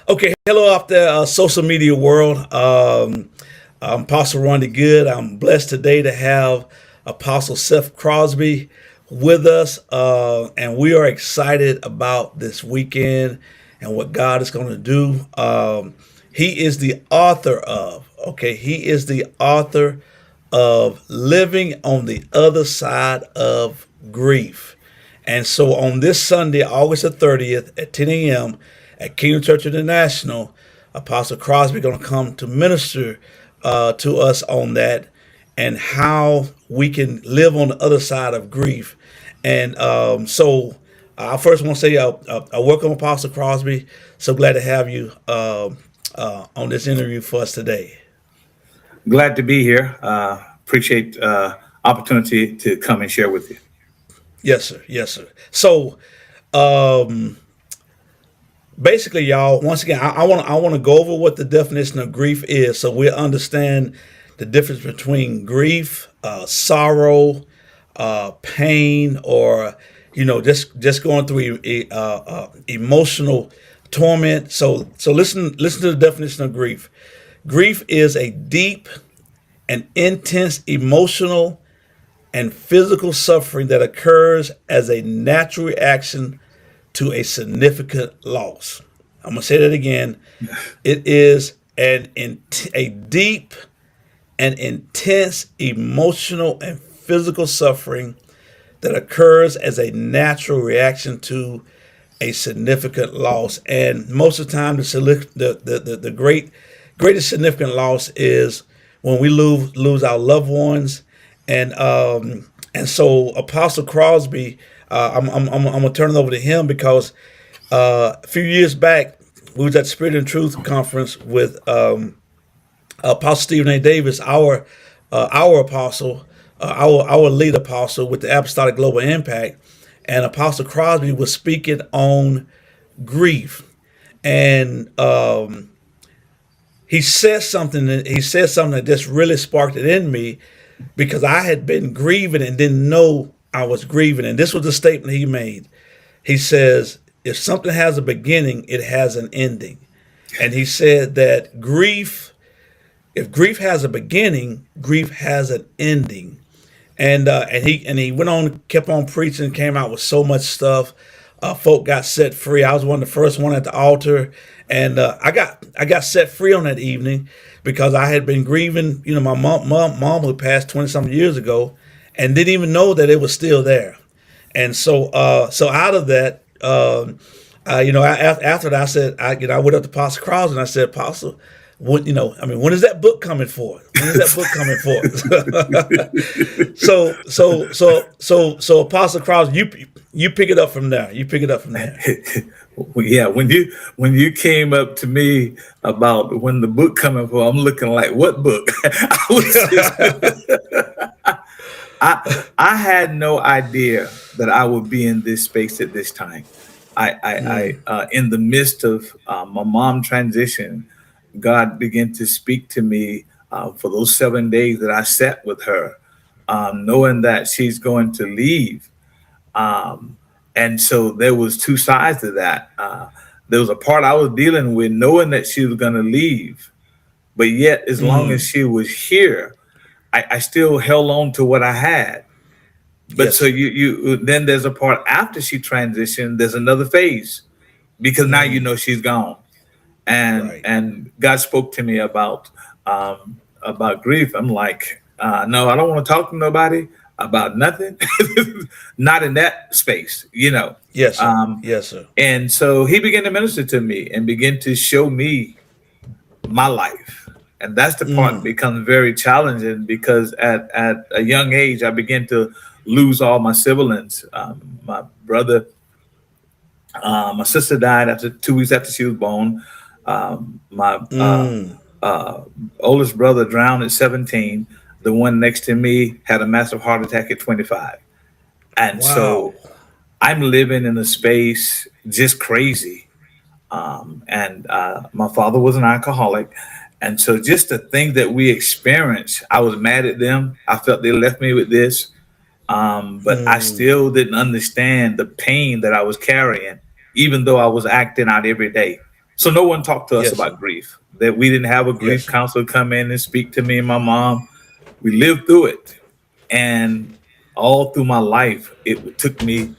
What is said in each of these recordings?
Okay, hello out there, social media world. I'm Apostle Ronnie Good. I'm blessed today to have Apostle Seth Crosby with us, and we are excited about this weekend and what God is going to do. He is the author of, he is the author of Living on the Other Side of Grief. And so on this Sunday, August the 30th at 10 a.m. at Kingdom Church International, Apostle Crosby going to come to minister to us on that and how we can live on the other side of grief. And I first want to say I welcome Apostle Crosby. So glad to have you on this interview for us today. Glad to be here. Appreciate opportunity to come and share with you. Yes, sir. Yes, sir. So, um, basically, y'all, once again, I want to go over what the definition of grief is, so we understand the difference between grief, sorrow, pain, or just going through emotional torment. So listen to the definition of grief. Grief is a deep and intense emotional and physical suffering that occurs as a natural reaction to a significant loss. I'm going to say that again. It is a deep and intense emotional and physical suffering that occurs as a natural reaction to a significant loss. And most of the time, the greatest significant loss is when we lose our loved ones. And so Apostle Crosby, I'm gonna turn it over to him because a few years back we was at Spirit and Truth conference with Apostle Stephen A. Davis, our apostle, our lead apostle with the Apostolic Global Impact, and Apostle Crosby was speaking on grief, and he said something that just really sparked it in me because I had been grieving and didn't know I was grieving. And this was the statement he made. He says, if something has a beginning, it has an ending. And he said that if grief has a beginning, grief has an ending. And he went on, kept on preaching, came out with so much stuff. Folk got set free. I was one of the first one at the altar, and I got set free on that evening because I had been grieving. My mom who passed 20 something years ago, and didn't even know that it was still there. And so out of that, after that, I said, I went up to Apostle Crosby and I said, Apostle, when is that book coming for? When is that book coming for? So Apostle Crosby, you pick it up from there. You pick it up from there. Yeah, when you came up to me about when the book coming for, I'm looking like, what book? I was I had no idea that I would be in this space at this time. I in the midst of my mom transition, God began to speak to me for those 7 days that I sat with her, knowing that she's going to leave. Um, and so there was two sides to that. There was a part I was dealing with, knowing that she was going to leave, but yet as long as Mm, she was here, I still held on to what I had. But yes, so sir. you then there's a part after she transitioned. There's another phase because now you Mm, know she's gone, and right. and God spoke to me about grief. I'm like, no, I don't want to talk to nobody about nothing, not in that space. Yes, sir. Um, Yes, sir. and so He began to minister to me and begin to show me my life. And that's the part Mm, becomes very challenging because at a young age, I began to lose all my siblings. My brother, my sister died after 2 weeks after she was born. My mm. uh, oldest brother drowned at 17. The one next to me had a massive heart attack at 25. And Wow. so I'm living in a space just crazy. And my father was an alcoholic. And so just the thing that we experienced, I was mad at them. I felt they left me with this. But I Mm, still didn't understand the pain that I was carrying, even though I was acting out every day. So no one talked to us Yes, about sir. grief. That we didn't have a grief Yes, sir. counselor come in and speak to me and my mom. We lived through it, and all through my life, it took me,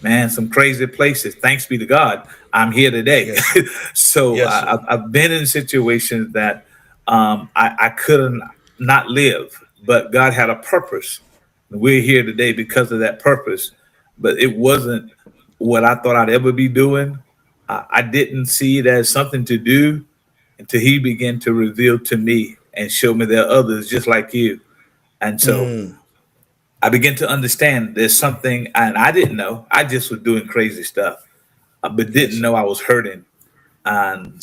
man, some crazy places. Thanks be to God, I'm here today. Yes, sir. So Yes, sir. I've been in situations that I couldn't not live, but God had a purpose. We're here today because of that purpose, but it wasn't what I thought I'd ever be doing. I didn't see it as something to do until He began to reveal to me and show me there are others just like you. And so Mm. I began to understand there's something, and I didn't know. I just was doing crazy stuff, but Yes, didn't sir. know I was hurting. And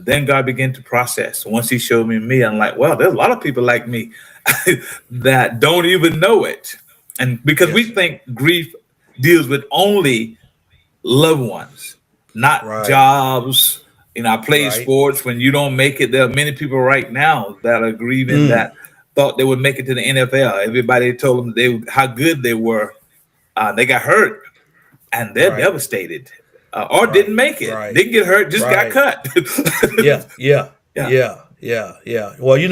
then God began to process. Once He showed me, I'm like, well, there's a lot of people like me that don't even know it. And because Yes, we sir. think grief deals with only loved ones, not Right. jobs. I play Right. sports. When you don't make it, there are many people right now that are grieving Mm. that thought they would make it to the NFL. Everybody told them how good they were. They got hurt and they're Right. devastated, or didn't Right. make it. Right. Didn't get hurt, just got Right. cut. Yeah. Yeah. Yeah. Yeah. Yeah. Yeah. Well, you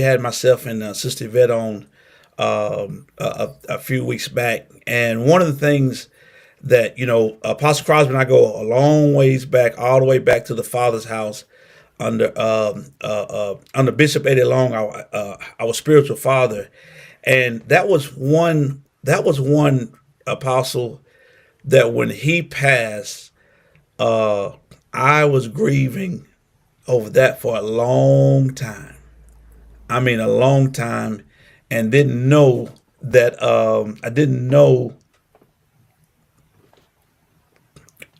had myself and Sister Yvette on a few weeks back, and one of the things that Apostle Crosby and I go a long ways back, all the way back to the Father's house under Bishop Eddie Long, our spiritual father, and that was one apostle that when he passed, I was grieving over that for a long time. I mean, a long time, and didn't know that. I didn't know.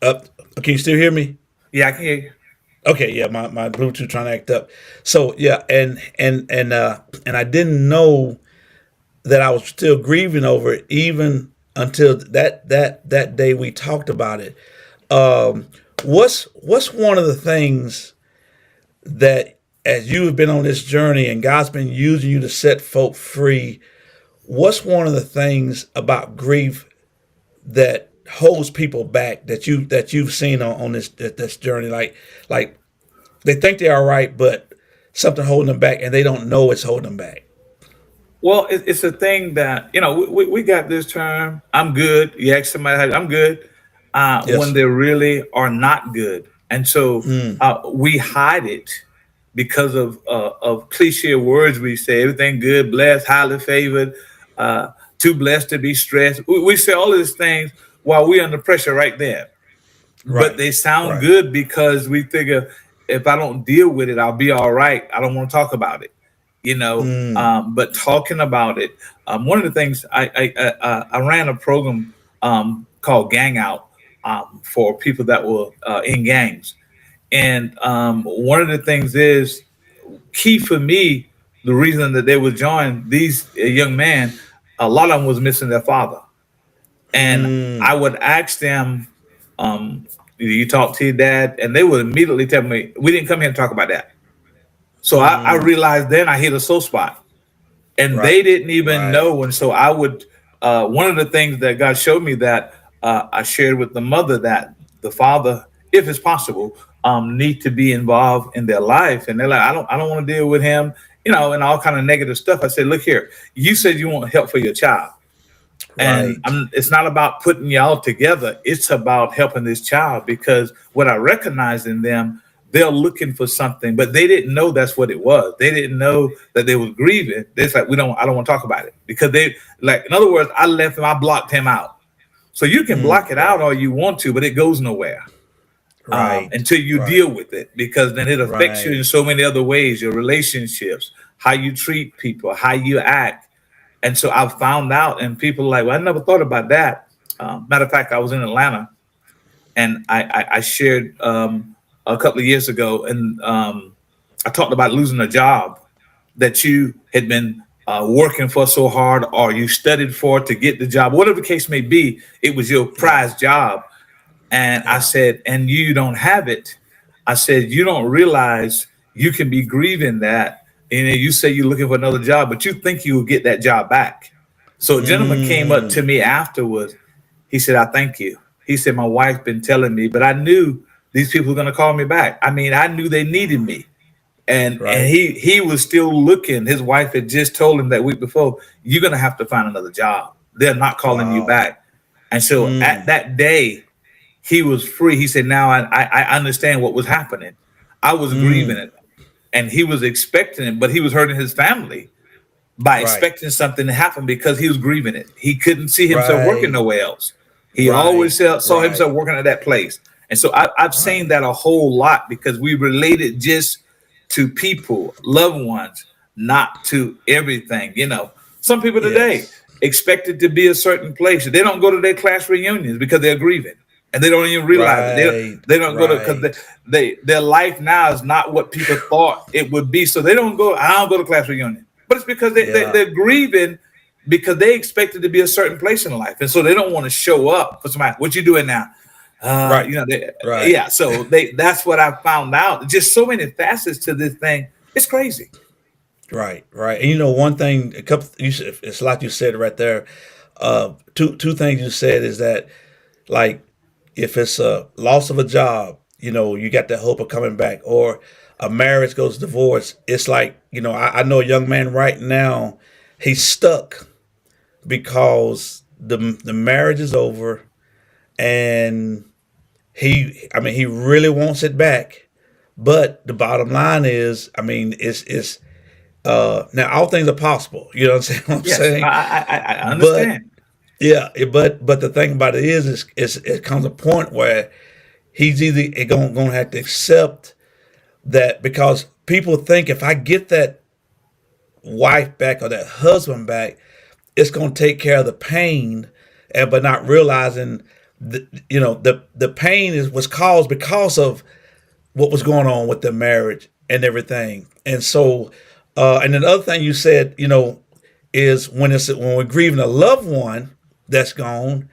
Can you still hear me? Yeah, I can hear you. Okay, yeah, my Bluetooth trying to act up. So yeah, and I didn't know that I was still grieving over it even until that day we talked about it. Um, what's one of the things that as you have been on this journey and God's been using you to set folk free, what's one of the things about grief that holds people back that you've seen on this journey? Like they think they're all right, but something holding them back and they don't know it's holding them back. Well, it's a thing that we got this term. I'm good. You ask somebody, I'm good, when Yes. they really are not good, and so we hide it because of cliche words. We say everything good, blessed, highly favored, uh, too blessed to be stressed. We say all of these things while we're under pressure right there, but Right. they sound Right. good because we figure if I don't deal with it, I'll be all right. I don't want to talk about it, but talking about it. One of the things I ran a program called Gang Out for people that were in gangs, and one of the things is key for me. The reason that they would join these young men, a lot of them was missing their father, and I Mm. would ask them, "You talk to your dad?" And they would immediately tell me, "We didn't come here to talk about that." So I Mm. realized then I hit a soul spot, and they Right. didn't even Right. know. And so I would. One of the things that God showed me that I shared with the mother that the father, if it's possible, need to be involved in their life. And they're like, I don't want to deal with him, and all kind of negative stuff. I said, look here, you said you want help for your child. And Right. it's not about putting y'all together. It's about helping this child because what I recognize in them, they're looking for something, but they didn't know that's what it was. They didn't know that they was grieving. They're like, I don't want to talk about it because they like, in other words, I left him, I blocked him out. So you can block it out Right. all you want to, but it goes nowhere Right. until you Right. deal with it because then it affects you in Right. so many other ways, your relationships, how you treat people, how you act. And so I've found out, and people are like, well, I never thought about that. Matter of fact, I was in Atlanta and I shared a couple of years ago, and I talked about losing a job that you had been working for so hard, or you studied for to get the job, whatever the case may be. It was your Yeah. prized job, and I Yeah. said, and you don't have it. I said, you don't realize you can be grieving that. And you say you're looking for another job, but you think you will get that job back. So a gentleman came up to Mm. me afterwards. He said, I thank you. He said, my wife's been telling me, but I knew these people were going to call me back. I mean, I knew they needed me. And Right. he was still looking. His wife had just told him that week before, you're going to have to find another job. They're not calling you Wow. back. And so at that day, he was free. He said, now I understand what was happening. I was grieving it, and he was expecting it, but he was hurting his family by Right. expecting something to happen because he was grieving it. He couldn't see himself working Right. nowhere else. He always Right. saw Right. himself working at that place. And so I've seen Right. that a whole lot because we related just to people, loved ones, not to everything. Some people today Yes. expect it to be a certain place. They don't go to their class reunions because they're grieving, and they don't even realize it. Right. They don't go to because Right. their life now is not what people thought it would be. So they don't go. I don't go to class reunion, but it's because Yeah. they're grieving because they expect it to be a certain place in life, and so they don't want to show up for somebody. What you doing now? Right. Right. Yeah. So that's what I found out. Just so many facets to this thing. It's crazy. Right. Right. And one thing, a couple. It's like you said right there. Two things you said is that, like, if it's a loss of a job, you got the hope of coming back, or a marriage goes divorce. It's like, I know a young man right now. He's stuck because the marriage is over, and he really wants it back. But the bottom line is, it's now all things are possible. You know what I'm saying? What I'm Yes, saying, I but understand. yeah, but the thing about it is it comes a point where he's either going to have to accept that, because people think if I get that wife back or that husband back, it's going to take care of the pain, and but not realizing the pain was caused because of what was going on with the marriage and everything. And so, and then the other thing you said, is when we're grieving a loved one that's gone,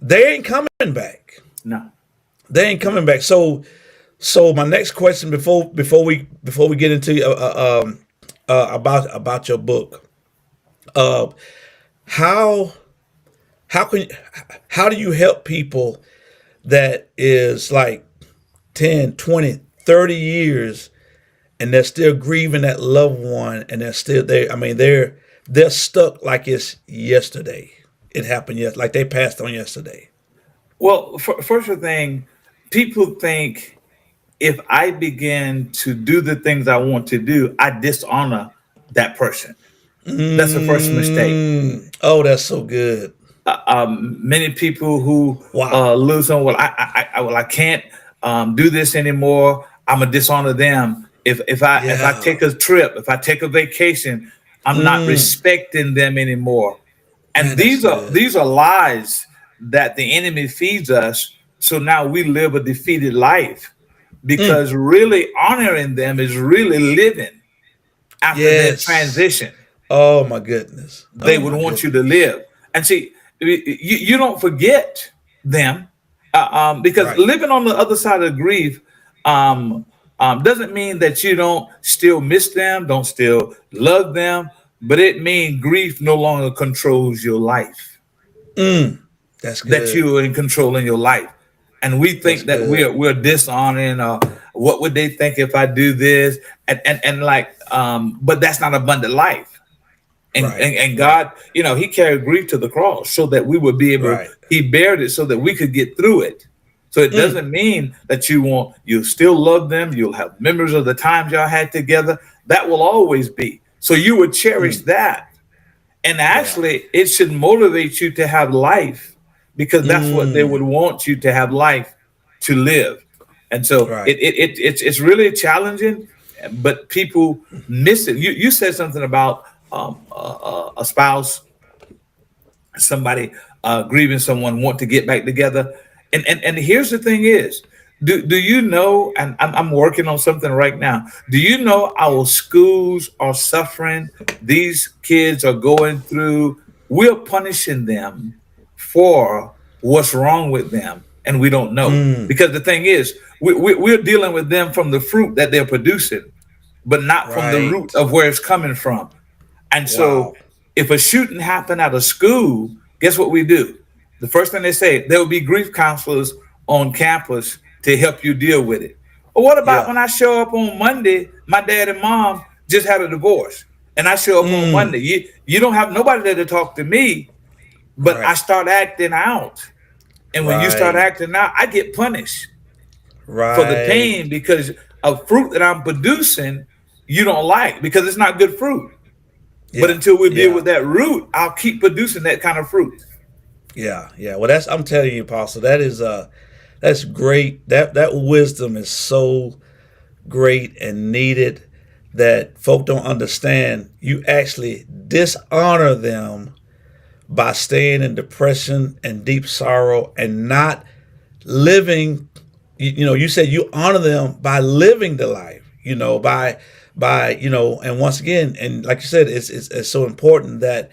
they ain't coming back. No. They ain't coming back. So my next question before we get into about your book, uh, how how can how do you help people that is like 10, 20, 30 years, and they're still grieving that loved one, and they're still there. They're stuck like it's yesterday. It happened like they passed on yesterday. Well, first thing, people think if I begin to do the things I want to do, I dishonor that person. That's the first mistake. Oh, that's so good. Many people who Wow. lose on, well, I can't do this anymore. I'm gonna dishonor them. If I Yeah. take a trip, if I take a vacation, I'm not respecting them anymore. And Man, that's good. these are lies that the enemy feeds us. So now we live a defeated life because really honoring them is really living after their Yes. transition. Oh my goodness. They Oh would my want you to goodness. live. And see, you don't forget them because Right. living on the other side of grief um, doesn't mean that you don't still miss them, don't still love them, but it means grief no longer controls your life, That's that good. you are in control in your life. And we That's think that good. we're dishonoring what would they think if I do this? And like but that's not abundant life. and, Right. and and Right. God, He carried grief to the cross so that we would be able. Right. He bared it so that we could get through it. So it doesn't mean that you still love them. You'll have memories of the times y'all had together. That will always be. So you would cherish that, and Yeah. actually, it should motivate you to have life because that's what they would want you to have life to live. And so Right. it's really challenging, but people miss it. You said something about a spouse, somebody grieving someone, want to get back together. And here's the thing is, do you know, and I'm working on something right now. Do you know our schools are suffering? These kids are going through, we're punishing them for what's wrong with them, and we don't know. Because the thing is, we're dealing with them from the fruit that they're producing, but not from the root Right. of where it's coming from. And so Wow. if a shooting happened at a school, guess what we do? The first thing they say, there will be grief counselors on campus to help you deal with it. But what about Yeah. when I show up on Monday, my dad and mom just had a divorce, and I show up on Monday? You don't have nobody there to talk to me, but I Right. start acting out. And when you start Right. acting out, I get punished for the Right. pain because of fruit that I'm producing you don't like because it's not good fruit. But Yeah. until we deal Yeah. with that root, I'll keep producing that kind of fruit. Yeah. Yeah. Well, that's I'm telling you, Apostle. That's great. That wisdom is so great and needed that folk don't understand. You actually dishonor them by staying in depression and deep sorrow and not living. You said you honor them by living the life. By and once again, and like you said, it's so important that